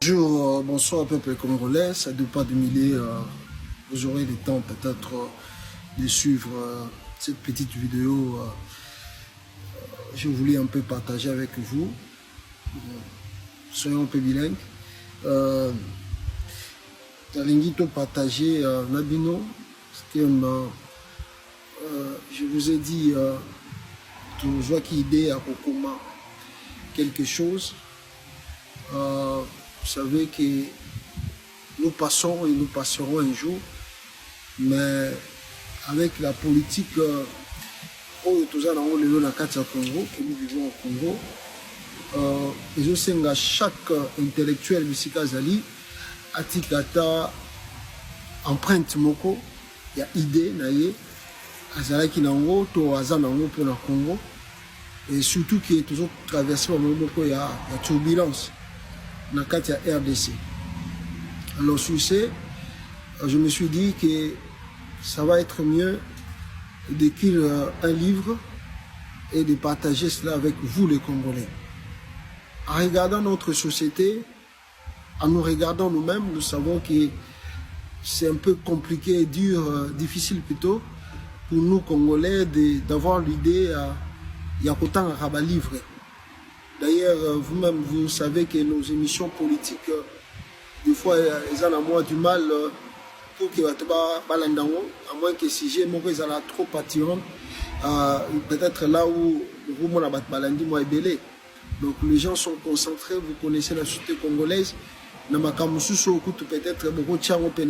Bonjour, bonsoir peuple congolais, ça ne doit pas de milliers, vous aurez le temps peut-être de suivre cette petite vidéo. Je voulais un peu partager avec vous, soyons un peu bilingues. Talingito partager Nabino, je vous ai dit, tu vois qu'il idée à Kokoma quelque chose. Vous savez que nous passons et nous passerons un jour, mais avec la politique que nous vivons au Congo, et je sais que chaque intellectuel Misikazali a tikata empreinte moko, il y a idée naie, azalaki nango to azanango pour le Congo, et surtout qui est toujours traversé par beaucoup il y a turbulence. Dans le RDC. Alors sur ce, je me suis dit que ça va être mieux d'écrire un livre et de partager cela avec vous les Congolais. En regardant notre société, en nous regardant nous-mêmes, nous savons que c'est un peu compliqué, dur, difficile plutôt pour nous Congolais d'avoir l'idée il y a autant à livrer. D'ailleurs, vous-même, vous savez que nos émissions politiques, des fois, elles ont à moi du mal pour que à moins que si j'ai mon réseau trop attirant, peut-être là où vous m'avez balandi moi belé. Donc les gens sont concentrés, vous connaissez la société congolaise. Peut-être beaucoup de gens ont mais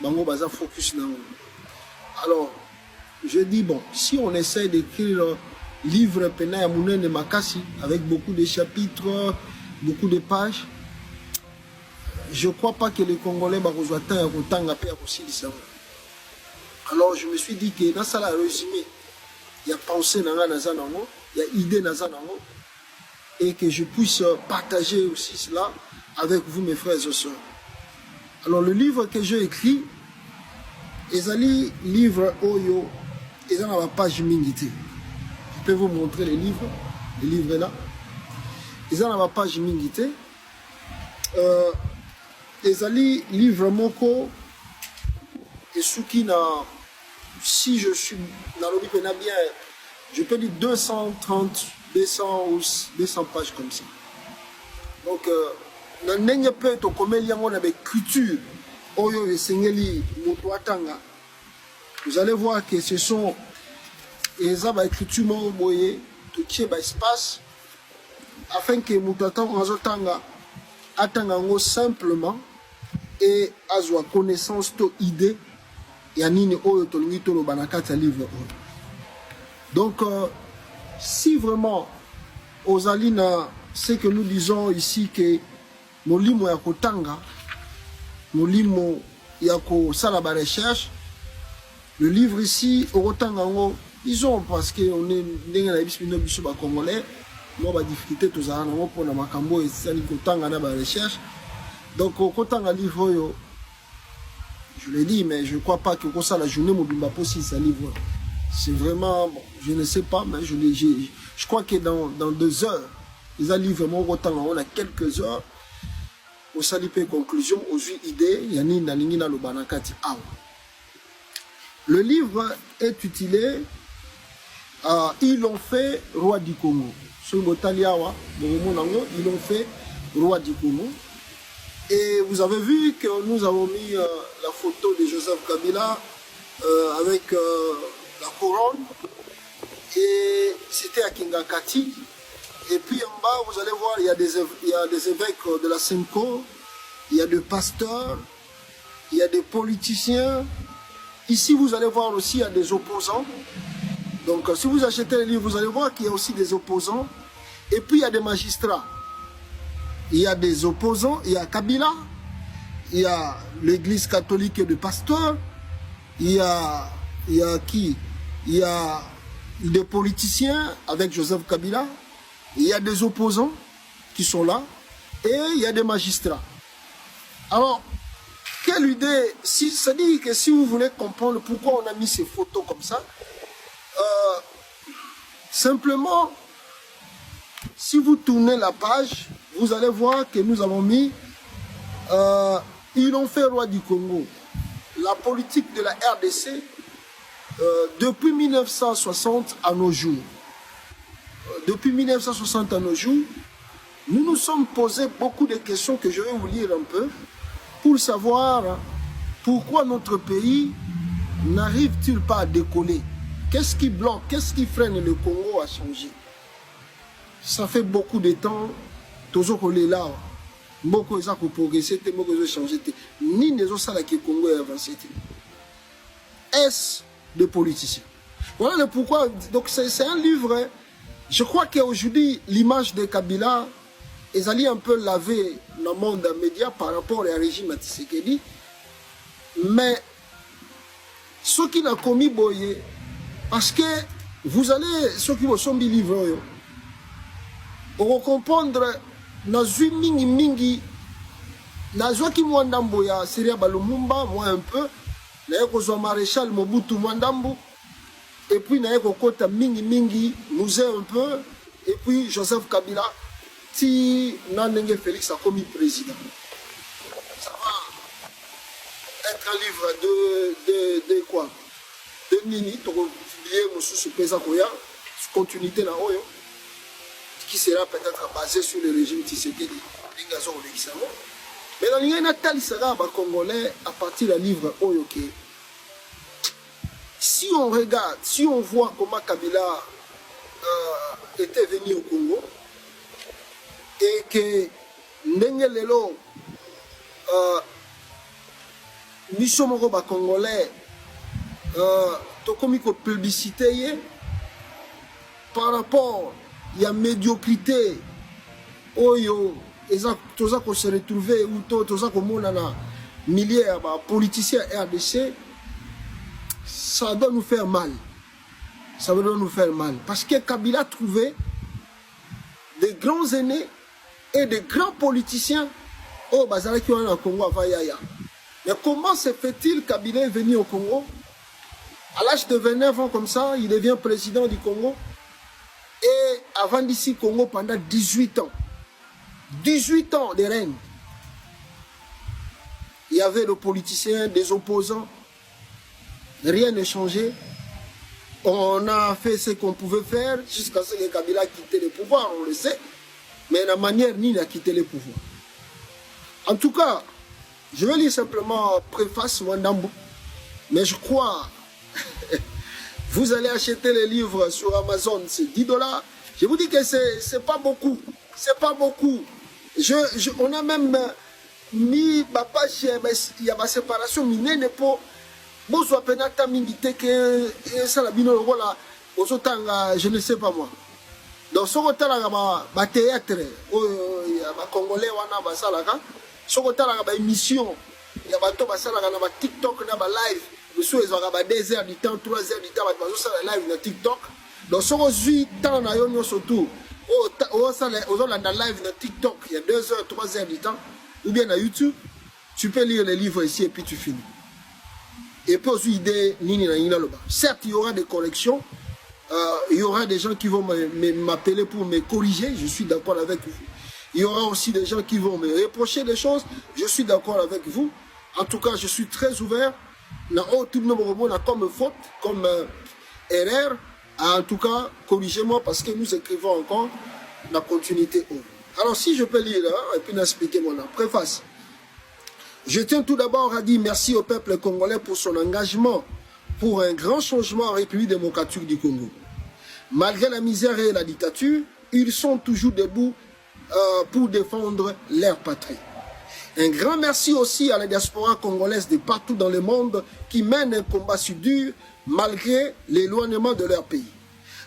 bango baza focus na. Alors, je dis bon, si on essaie d'écrire livre Pena Yamoune de Makassi avec beaucoup de chapitres, beaucoup de pages. Je ne crois pas que les Congolais vont autant aussi. Alors je me suis dit que dans ça, résumé, il y a pensée dans Nazanango, il y a idée dans Nazanango, et que je puisse partager aussi cela avec vous, mes frères et sœurs. Alors le livre que j'ai écrit, Ezali livre Oyo, ils ont la page Mingité. Je peux vous montrer les livres là. Ils ont la page Mingité. Ezali livre Moko et Soukina, si je suis dans le livre bien, je peux dire 230, 200 ou 200 pages comme ça. Donc, dans n'enye peut to comme il y a mon avec écriture, Oyo et Sengeli Motoatanga. Vous allez voir que ce sont et ça va écriture moyen tout qui est espace afin que Moutatan Azotanga attanga simplement et azwa connaissance to idée ya nini oyo tolingi to banakata livre. Donc si vraiment Ozalina ce que nous disons ici que molimo ya kotanga molimo ya ko sala ba recherche, le livre ici Orotanga ngo disons parce que on est dans Congolais, nous avons des difficultés tous à pour la Macambo et c'est kotanga na ba recherche. Donc kotanga livre je l'ai dit mais je ne crois pas que ça la journée mobimba possible ça livre. C'est vraiment bon, je ne sais pas mais je crois que dans 2 heures ils ont livré mon kotanga on a quelques heures au salipé conclusion aux idées yani na lingi na lobanakati awa. Le livre est utilisé. Ils l'ont fait roi du Congo. Sur Botaliawa, ils l'ont fait roi du Congo. Et vous avez vu que nous avons mis la photo de Joseph Kabila avec la couronne. Et c'était à Kingakati. Et puis en bas, vous allez voir, il y a des évêques de la Semco, il y a des pasteurs, il y a des politiciens. Ici, vous allez voir aussi, il y a des opposants. Donc, si vous achetez le livre, vous allez voir qu'il y a aussi des opposants. Et puis, il y a des magistrats. Il y a des opposants. Il y a Kabila. Il y a l'église catholique de pasteurs. Il y a qui? Il y a des politiciens avec Joseph Kabila. Il y a des opposants qui sont là. Et il y a des magistrats. Alors, quelle idée, ça dit que si vous voulez comprendre pourquoi on a mis ces photos comme ça, simplement, si vous tournez la page, vous allez voir que nous avons mis, ils l'ont fait roi du Congo. La politique de la RDC, depuis 1960 à nos jours. Depuis 1960 à nos jours, nous nous sommes posé beaucoup de questions que je vais vous lire un peu pour savoir pourquoi notre pays n'arrive-t-il pas à décoller. Qu'est-ce qui bloque, qu'est-ce qui freine le Congo à changer? Ça fait beaucoup de temps, toujours qu'on est là. Beaucoup de progresser, beaucoup de changer. Ni les autres salles qui Congo est avancé. Est-ce de politiciens? Voilà le pourquoi. Donc c'est un livre. Je crois qu'aujourd'hui, l'image de Kabila est allée un peu laver le monde des médias par rapport au régime Tshisekedi. Mais ce qui n'a commis Boye, parce que vous allez, ceux qui vous sont mis livres, pour comprendre, Nazui mingi mingi, Nazui qui mwandambo ya Syria Balumumba, moi un peu, Naeko zo maréchal Mobutu mwandambo, et puis Naeko kota mingi mingi, nous un peu, et puis Joseph Kabila, si Nanenge Félix a commis président. Ça va être un livre de quoi? De Nini, tu vas publier mon sous-pesa Koya, continuité là haut, qui sera peut-être basé sur le régime Tshisekedi. Mais dans l'Inatal sera congolais à partir d'un livre Oyoke. Si on regarde, si on voit comment Kabila était venu au Congo et que Nengelelo Nishomoko congolais tokomi ko publicité par rapport il y a médiocrité oyo toza ko se retrouver ou toza ko mona na milliers de politiciens RDC, ça doit nous faire mal. Ça doit nous faire mal parce que Kabila trouvait des grands aînés et des grands politiciens au bazar qui ont en Congo avant Yaya. Mais comment se fait-il Kabila est venu au Congo à l'âge de 29 ans comme ça, il devient président du Congo. Et avant d'ici Congo pendant 18 ans. 18 ans de règne. Il y avait des politiciens, des opposants. Rien n'a changé. On a fait ce qu'on pouvait faire jusqu'à ce que Kabila quitte le pouvoir, on le sait. Mais la manière ni il a quitté le pouvoir. En tout cas, je vais lire simplement préface Mwandambo. Mais je crois... Vous allez acheter les livres sur Amazon, c'est 10 $. Je vous dis que c'est pas beaucoup. C'est pas beaucoup. On a même mis ma page, il y a ma séparation, pour bonsoir penata mingite que ça la bino voilà je ne sais pas moi. Donc ce côté là ma théâtre, il y a ma congolais wana basalaka, ce côté là ma émission, il y a bato basalaka na ba TikTok na ba live. Monsieur ils ont 2 heures du temps, 3 heures du temps, ils ont live sur TikTok. Donc, si on suit temps, surtout, aux live sur TikTok, il y a 2 heures, 3 heures du temps, ou bien à YouTube, tu peux lire les livres ici et puis tu finis. Et puis, aussi, certes, il y aura des corrections, il y aura des gens qui vont m'appeler pour me corriger, je suis d'accord avec vous. Il y aura aussi des gens qui vont me reprocher des choses, je suis d'accord avec vous. En tout cas, je suis très ouvert. Tout le monde a comme faute, comme erreur. En tout cas, corrigez-moi parce que nous écrivons encore la continuité. Alors, si je peux lire et puis expliquer mon préface. Je tiens tout d'abord à dire merci au peuple congolais pour son engagement pour un grand changement en République démocratique du Congo. Malgré la misère et la dictature, ils sont toujours debout pour défendre leur patrie. Un grand merci aussi à la diaspora congolaise de partout dans le monde qui mène un combat si dur malgré l'éloignement de leur pays.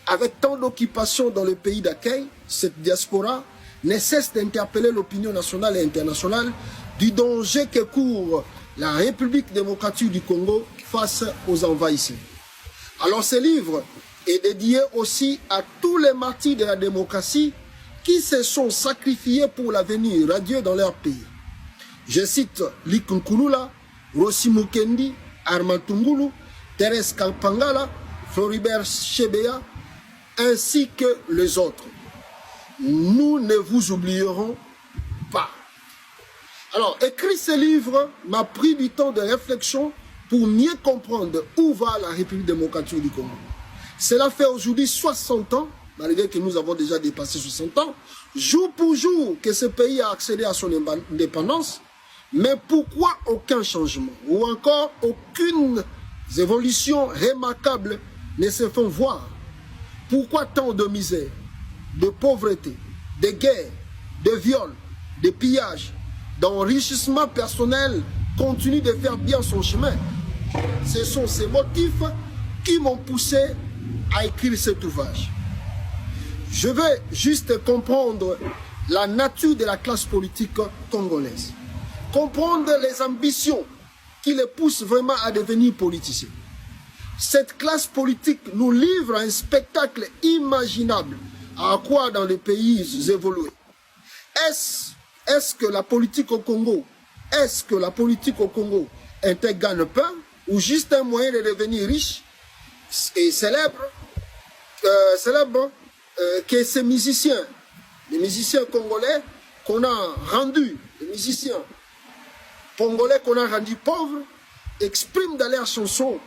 Avec tant d'occupations dans le pays d'accueil, cette diaspora ne cesse d'interpeller l'opinion nationale et internationale du danger que court la République démocratique du Congo face aux envahisseurs. Alors ce livre est dédié aussi à tous les martyrs de la démocratie qui se sont sacrifiés pour l'avenir radieux dans leur pays. Je cite Likunkulula, Rossi Mukendi, Armand Tungulu, Thérèse Kampangala, Floribert Chebeya, ainsi que les autres. Nous ne vous oublierons Alors, écrire ce livre m'a pris du temps de réflexion pour mieux comprendre où va la République démocratique du Congo. Cela fait aujourd'hui 60 ans, malgré que nous avons déjà dépassé 60 ans, jour pour jour que ce pays a accédé à son indépendance, mais pourquoi aucun changement ou encore aucune évolution remarquable ne se font voir? Pourquoi tant de misère, de pauvreté, de guerre, de viols, de pillages, d'enrichissement personnel continue de faire bien son chemin? Ce sont ces motifs qui m'ont poussé à écrire cet ouvrage. Je veux juste comprendre la nature de la classe politique congolaise, comprendre les ambitions qui les poussent vraiment à devenir politiciens. Cette classe politique nous livre un spectacle imaginable à quoi dans les pays évolués. Est-ce que la politique au Congo, est un gagne-pain ou juste un moyen de devenir riche et célèbre que ces musiciens, les musiciens congolais qu'on a rendus, les musiciens congolais qu'on a rendus pauvres, expriment dans leurs chansons,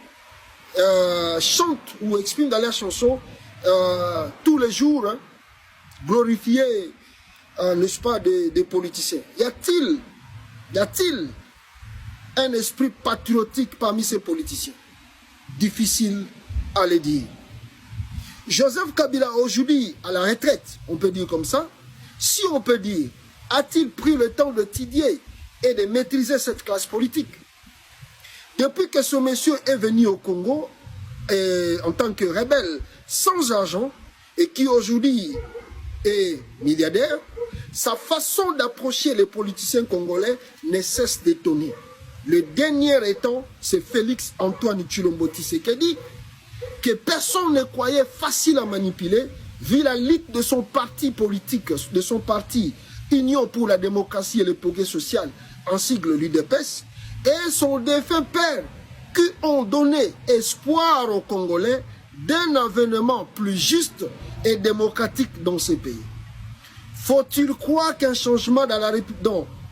chantent ou expriment dans leurs chansons tous les jours, hein, glorifier, n'est-ce pas, des politiciens. Y a-t-il un esprit patriotique parmi ces politiciens? Difficile à le dire. Joseph Kabila, aujourd'hui à la retraite, on peut dire comme ça, si on peut dire, a-t-il pris le temps d'étudier et de maîtriser cette classe politique? Depuis que ce monsieur est venu au Congo, en tant que rebelle, sans argent, et qui aujourd'hui est milliardaire, sa façon d'approcher les politiciens congolais ne cesse d'étonner. Le dernier étant, c'est Félix Antoine Tshilombo Tshisekedi, que personne ne croyait facile à manipuler, vu la lutte de son parti politique, de son parti Union pour la démocratie et le progrès social, en sigle l'UDPS, et son défunt père, qui ont donné espoir aux Congolais d'un avènement plus juste et démocratique dans ces pays. Faut-il croire qu'un changement dans la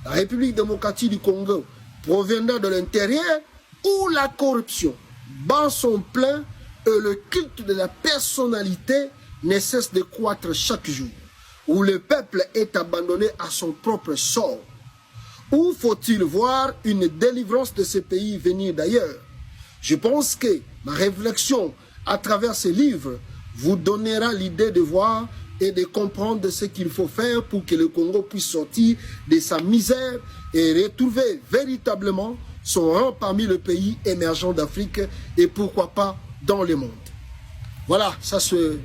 République démocratique du Congo proviendra de l'intérieur, où la corruption bat son plein et le culte de la personnalité ne cesse de croître chaque jour, où le peuple est abandonné à son propre sort? Ou faut-il voir une délivrance de ce pays venir d'ailleurs? Je pense que ma réflexion à travers ces livres vous donnera l'idée de voir et de comprendre ce qu'il faut faire pour que le Congo puisse sortir de sa misère et retrouver véritablement son rang parmi les pays émergents d'Afrique et pourquoi pas dans le monde. Voilà, ça se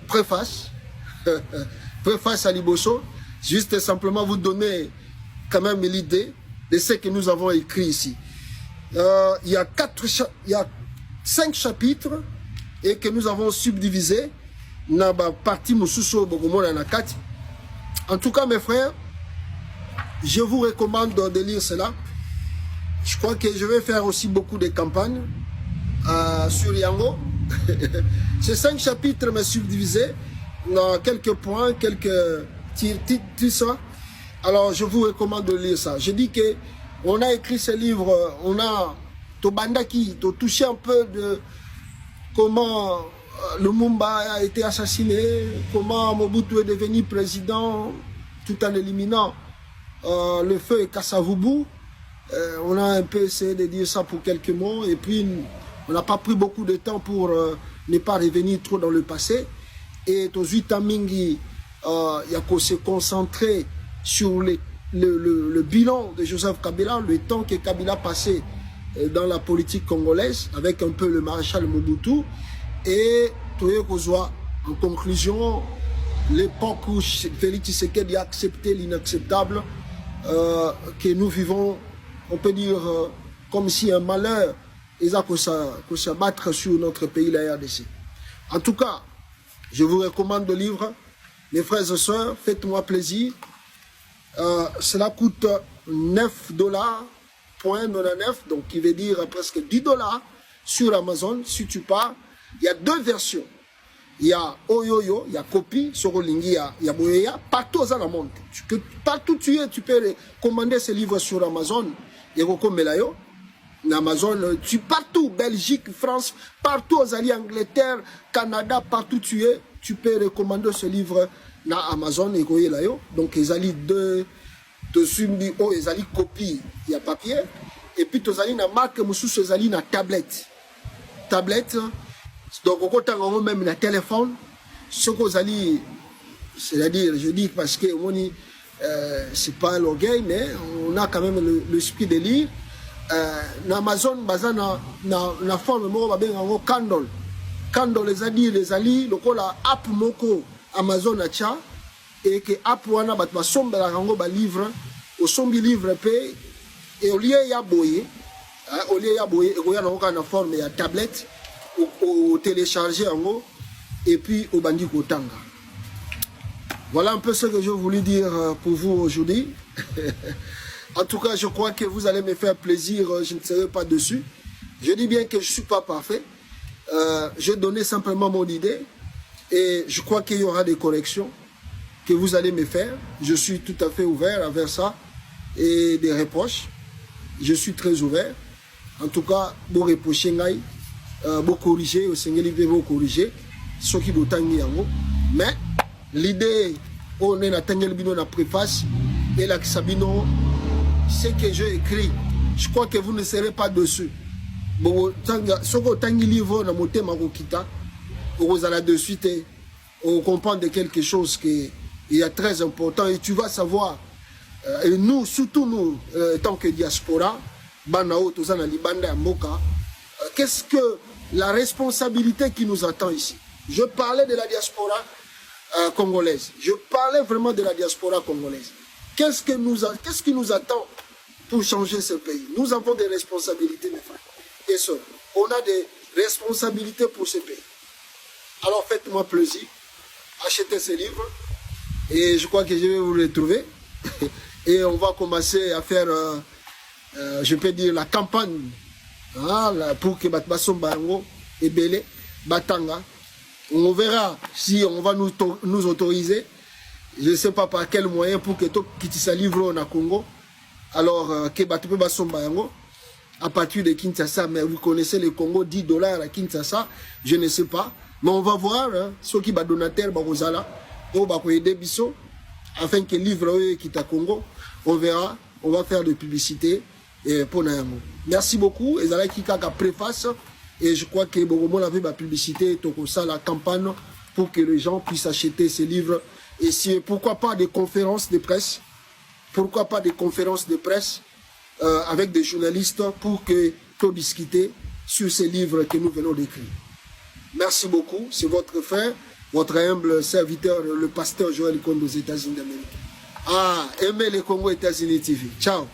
préface, préface à Liboso, juste simplement vous donner quand même l'idée de ce que nous avons écrit ici. Il y a 5 chapitres et que nous avons subdivisés dans la partie Moussousou Bogomona Nakati. En tout cas, mes frères, je vous recommande de lire cela. Je crois que je vais faire aussi beaucoup de campagnes sur Yango. Ces 5 chapitres me subdivisés dans quelques points, quelques titres. Alors, je vous recommande de lire ça. Je dis que on a écrit ce livre, on a Tobandaki, touché un peu de comment Lumumba a été assassiné, comment Mobutu est devenu président, tout en éliminant le feu et Kassavubu. On a un peu essayé de dire ça pour quelques mots, et puis on n'a pas pris beaucoup de temps pour ne pas revenir trop dans le passé. Et Tozuita Mingi, il y a qu'à se concentrer sur le bilan de Joseph Kabila, le temps que Kabila passé dans la politique congolaise, avec un peu le maréchal Mobutu. Et en conclusion, l'époque où Félix Tshisekedi a accepté l'inacceptable, que nous vivons, on peut dire, comme si un malheur que s'abattre sur notre pays, la RDC. En tout cas, je vous recommande le livre. Mes frères et sœurs, faites-moi plaisir. Cela coûte $9.99, donc qui veut dire presque $10 sur Amazon. Si tu pars, il y a 2 versions. il y a Oyoyo, il y a Copy, Sorolingi, il y a Boyeya, partout dans le monde. Partout tu es, tu peux commander ces livres sur Amazon. Il y a Roko Melayo, Amazon, partout, Belgique, France, partout aux alliés, Angleterre, Canada, partout tu es, tu peux recommander ce livre dans Amazon et Goyelayo. Donc, ils allaient de Sumbi, ils allaient Copy, il y a papier. Et puis, ils allaient dans marque, ils allaient dans tablette. Tablette. Donc, on même le téléphone, ce qu'on a dit, c'est-à-dire, je dis parce que c'est pas l'orgueil, mais on a quand même l'esprit de lire. Amazon, na forme de candle. Candle, les alliés, la app moko Amazon a tcha, et que app wana bat sombe la rango ba livre, au sombi livre pe, et au lieu ya boye, et y a na forme ya tablette. Au télécharger en haut et puis au bandit Kotanga. Voilà un peu ce que je voulais dire pour vous aujourd'hui. En tout cas, je crois que vous allez me faire plaisir, je ne serai pas dessus. Je dis bien que je ne suis pas parfait. Je donnais simplement mon idée et je crois qu'il y aura des corrections que vous allez me faire. Je suis tout à fait ouvert envers ça et des reproches. Je suis très ouvert. En tout cas, vous reprochez vous corriger, au Seigneur vous corriger, ce qui vous tangi yango. Mais l'idée, on est dans la préface et la Sabino, ce que j'ai écrit, je crois que vous ne serez pas dessus. Ce que tangi livre dans mon thème Kita, vous allez de suite, on comprend de quelque chose qui est très important et tu vas savoir. Et nous, surtout nous, tant que diaspora, Banao, Tozana Libanda Moka, qu'est-ce que la responsabilité qui nous attend ici? Je parlais de la diaspora congolaise. Je parlais vraiment de la diaspora congolaise. Qu'est-ce qui nous attend pour changer ce pays? Nous avons des responsabilités, mes frères et sœurs. On a des responsabilités pour ce pays. Alors faites-moi plaisir. Achetez ces livres. Et je crois que je vais vous retrouver. Et on va commencer à faire, je peux dire, la campagne. Pour que Batbason Bango et Belé, Batanga, on verra si on va nous autoriser. Je ne sais pas par quel moyen pour que tout qui se livre au Congo. Alors que Batbason Bango, à partir de Kinshasa, mais vous connaissez le Congo, $10 à Kinshasa, je ne sais pas. Mais on va voir ceux qui sont donateurs, afin que livre qui est à Congo, on verra, on va faire de publicité. Pour Nayango. Merci beaucoup. Et Zala Kikaka préface. Et je crois que Bogomo avait ma publicité, ça la campagne pour que les gens puissent acheter ces livres. Et si, pourquoi pas des conférences de presse? Pourquoi pas des conférences de presse avec des journalistes pour discuter sur ces livres que nous venons d'écrire. Merci beaucoup. C'est votre frère, votre humble serviteur, le pasteur Joël Kondo aux États-Unis d'Amérique. Aimez les Congo États-Unis TV. Ciao.